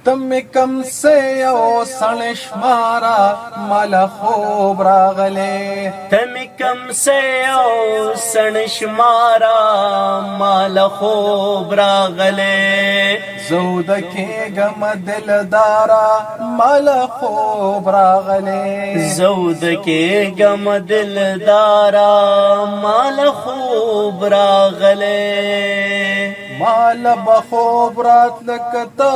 تم کم سے او سنشمارا مال خوب راغلے تم کم سے او سنشمارا مال خوب راغلے زود کے گم دلدارا مال خوب راغلے زود کے گم دلدارا مال خوب راغلے مال بخوب رات لکتا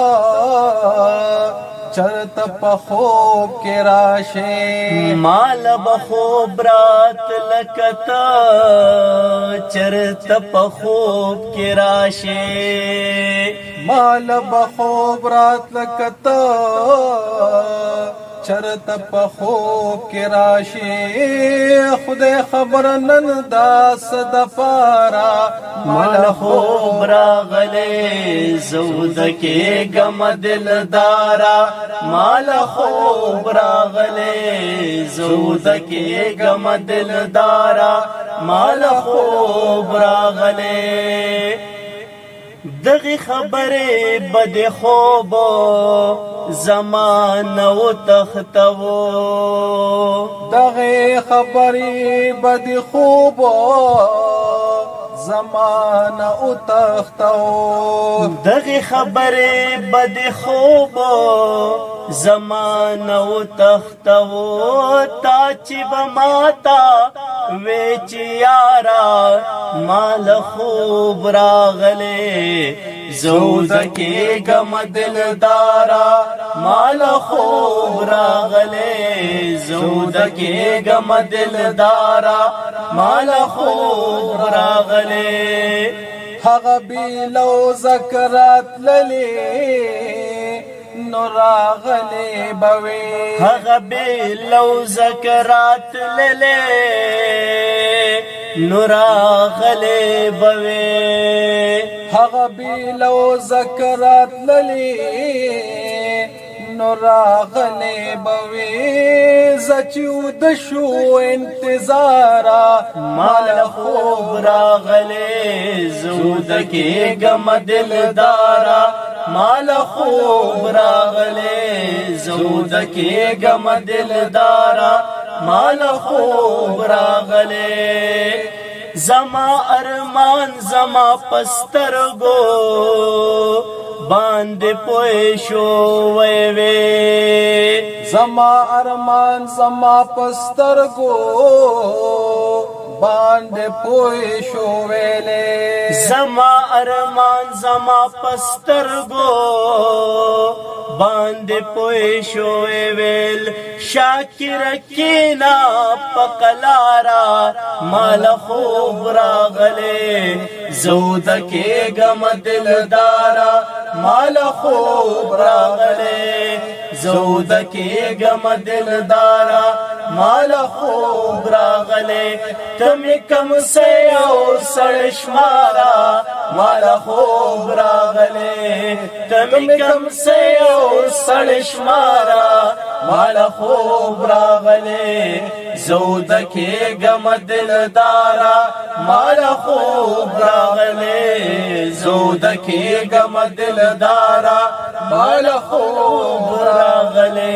چرت پخوب کے راشے مال بخوب رات لکتا چرت پخوب کے راشے مال بخوب رات لکتا چرت پخوب کے راشے خود خبر نن داس دپارا مال خوب راغلے زود کے گم دلدارا مال خوب راغلے زود کے گم دلدارا مال خوب راغلے دغی خبرے بد خوبو زمانو تختو دغی خبری بد خوبو زمان او تختو دغی خبرے بد خوبو زمان او تختو تا چی بماتا ویچ یارا مال خوب راغلے زود کے گم دلدارا مال خوب راغلے زود کے گم دلدارا مال خوب راغلے هغه بیلو ذکرات للی نو راغلی بوی هغه بیلو ذکرات للی نو راغلی بوی هغه بیلو ذکرات للی نو راغلی بوی زچو دشو انتظارا مال خوب راغلی زود کے گم دلدارا مال خوب راغلی زود کے گم دلدارا مال خوب راغلی زما ارمان زما پسترگو باند پوئے شو وے وے زما ارمان زما پسترگو باند پوئے شو ویلے زما ارمان زما پسترگو باند پوئے شو ویل شاکر کینا پکلارا مال خوب راغلے زود کے گم دلدارا مال خوب راغلے زود کے گم دلدارا مال خوب راغلے تم کم سے او سڑشمارا مال خوب راغلے تم کم سے او سڑشمارا مال خوب راغلے زود کے گم دلدارا مال خوب راغلے زود کے گم دلدارا مال خوب راغلے